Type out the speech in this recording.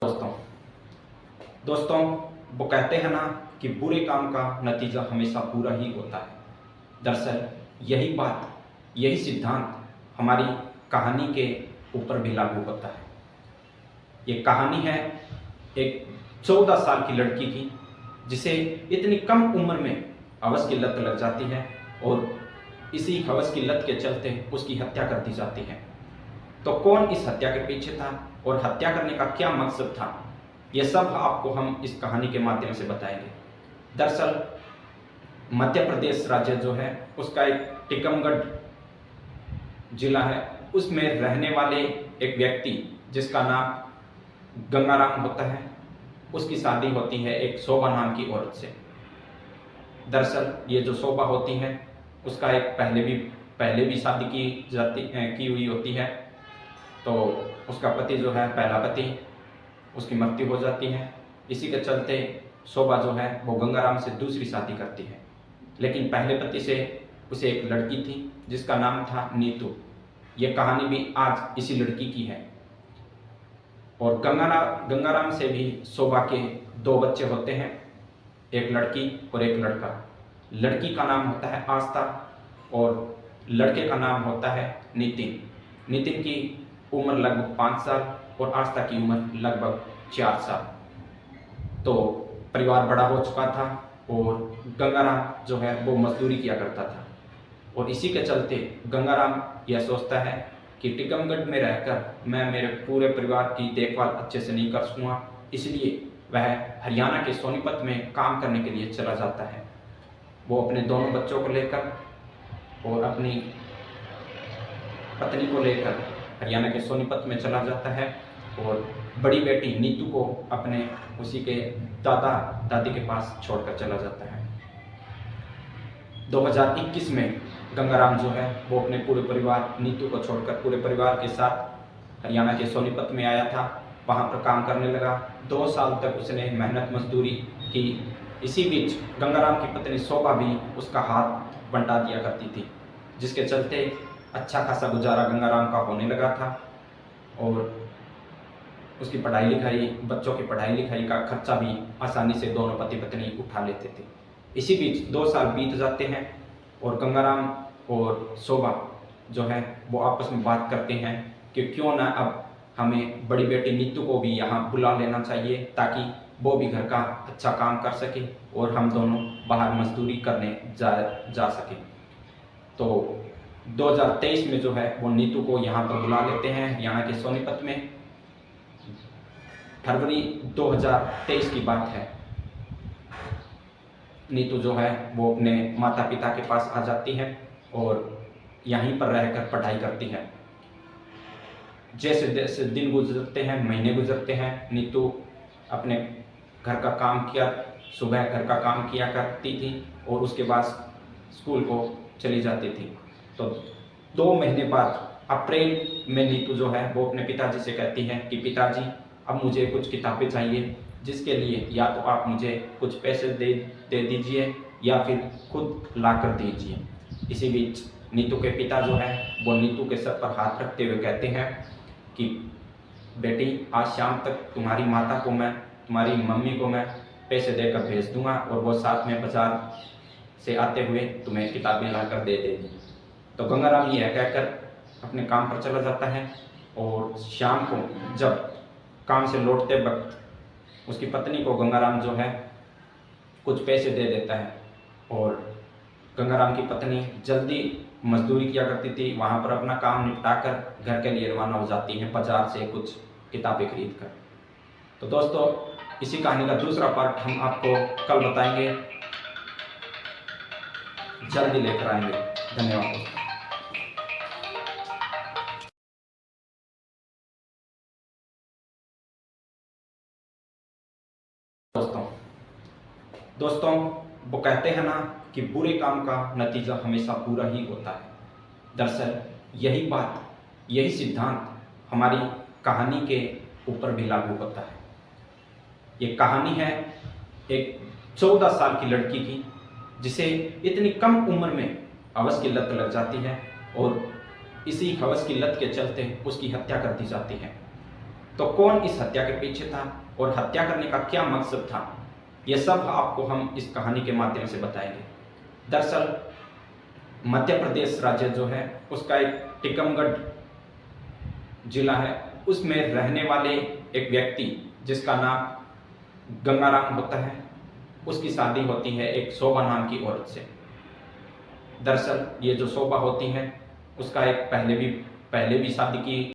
दोस्तों दोस्तों वो कहते हैं ना कि बुरे काम का नतीजा हमेशा बुरा ही होता है। दरअसल यही सिद्धांत हमारी कहानी के ऊपर भी लागू होता है। ये कहानी है एक 14 साल की लड़की की, जिसे इतनी कम उम्र में हवस की लत लग जाती है और इसी हवस की लत के चलते उसकी हत्या कर दी जाती है। तो कौन इस हत्या के पीछे था और हत्या करने का क्या मकसद था, यह सब आपको हम इस कहानी के माध्यम से बताएंगे। दरअसल मध्य प्रदेश राज्य जो है उसका एक टीकमगढ़ जिला है, उसमें रहने वाले एक व्यक्ति जिसका नाम गंगाराम होता है, उसकी शादी होती है एक शोभा नाम की औरत से। दरअसल ये जो शोभा होती है उसका एक पहले भी शादी की हुई होती है। तो उसका पति जो है, पहला पति, उसकी मृत्यु हो जाती है। इसी के चलते शोभा जो है वो गंगाराम से दूसरी शादी करती है। लेकिन पहले पति से उसे एक लड़की थी जिसका नाम था नीतू। ये कहानी भी आज इसी लड़की की है। और गंगाराम से भी शोभा के 2 बच्चे होते हैं, एक लड़की और एक लड़का। लड़की का नाम होता है आस्था और लड़के का नाम होता है नितिन। नितिन की उम्र लगभग 5 साल और आस्था की उम्र लगभग 4 साल। तो परिवार बड़ा हो चुका था और गंगाराम जो है वो मजदूरी किया करता था। और इसी के चलते गंगाराम यह सोचता है कि टीकमगढ़ में रहकर मैं मेरे पूरे परिवार की देखभाल अच्छे से नहीं कर सकूँगा, इसलिए वह हरियाणा के सोनीपत में काम करने के लिए चला जाता है। वो अपने दोनों बच्चों को लेकर और अपनी पत्नी को लेकर हरियाणा के सोनीपत में चला जाता है और बड़ी बेटी नीतू को अपने उसी के दादा दादी के पास छोड़कर चला जाता है। 2021 में गंगाराम जो है वो अपने पूरे परिवार, नीतू को छोड़कर पूरे परिवार के साथ हरियाणा के सोनीपत में आया था। वहाँ पर काम करने लगा। 2 साल तक उसने मेहनत मजदूरी की। इसी बीच गंगाराम की पत्नी शोभा भी उसका हाथ बंटा दिया करती थी, जिसके चलते अच्छा खासा गुजारा गंगाराम का होने लगा था और उसकी पढ़ाई लिखाई, बच्चों की पढ़ाई लिखाई का खर्चा भी आसानी से दोनों पति पत्नी उठा लेते थे। इसी बीच 2 साल बीत जाते हैं और गंगाराम और शोभा जो है वो आपस में बात करते हैं कि क्यों ना अब हमें बड़ी बेटी नीतू को भी यहाँ बुला लेना चाहिए, ताकि वो भी घर का अच्छा काम कर सके और हम दोनों बाहर मजदूरी करने जा सकें। तो 2023 में जो है वो नीतू को यहाँ पर बुला लेते हैं हरियाणा के सोनीपत में। फरवरी 2023 की बात है। नीतू जो है वो अपने माता पिता के पास आ जाती है और यहीं पर रहकर पढ़ाई करती है। जैसे जैसे दिन गुजरते हैं, महीने गुजरते हैं, नीतू अपने घर का काम किया, सुबह घर का काम किया करती थी और उसके बाद स्कूल को चली जाती थी। तो 2 महीने बाद अप्रैल में नीतू जो है वो अपने पिताजी से कहती है कि पिताजी अब मुझे कुछ किताबें चाहिए, जिसके लिए या तो आप मुझे कुछ पैसे दे दीजिए या फिर खुद ला कर दीजिए। इसी बीच नीतू के पिता जो है वो नीतू के सर पर हाथ रखते हुए कहते हैं कि बेटी आज शाम तक तुम्हारी माता को मैं, तुम्हारी मम्मी को मैं पैसे देकर भेज दूंगा और वो साथ में बाजार से आते हुए तुम्हें किताबें ला कर दे देगी। तो गंगाराम यह कहकर अपने काम पर चला जाता है और शाम को जब काम से लौटते वक्त उसकी पत्नी को गंगाराम जो है कुछ पैसे दे देता है और गंगाराम की पत्नी जल्दी मजदूरी किया करती थी, वहाँ पर अपना काम निपटाकर घर के लिए रवाना हो जाती है बाजार से कुछ किताबें खरीद कर। तो दोस्तों इसी कहानी का दूसरा पार्ट हम आपको कल बताएंगे, जल्दी लेकर आएंगे। धन्यवाद दोस्तों वो कहते हैं ना कि बुरे काम का नतीजा हमेशा बुरा ही होता है। दरअसल यही सिद्धांत हमारी कहानी के ऊपर भी लागू होता है। ये कहानी है एक 14 साल की लड़की की, जिसे इतनी कम उम्र में हवस की लत लग जाती है और इसी हवस की लत के चलते उसकी हत्या कर दी जाती है। तो कौन इस हत्या के पीछे था और हत्या करने का क्या मकसद था, ये सब आपको हम इस कहानी के माध्यम से बताएंगे। दरअसल मध्य प्रदेश राज्य जो है उसका एक टीकमगढ़ जिला है, उसमें रहने वाले एक व्यक्ति जिसका नाम गंगाराम होता है, उसकी शादी होती है एक शोभा नाम की औरत से। दरअसल ये जो शोभा होती है उसका एक पहले भी शादी की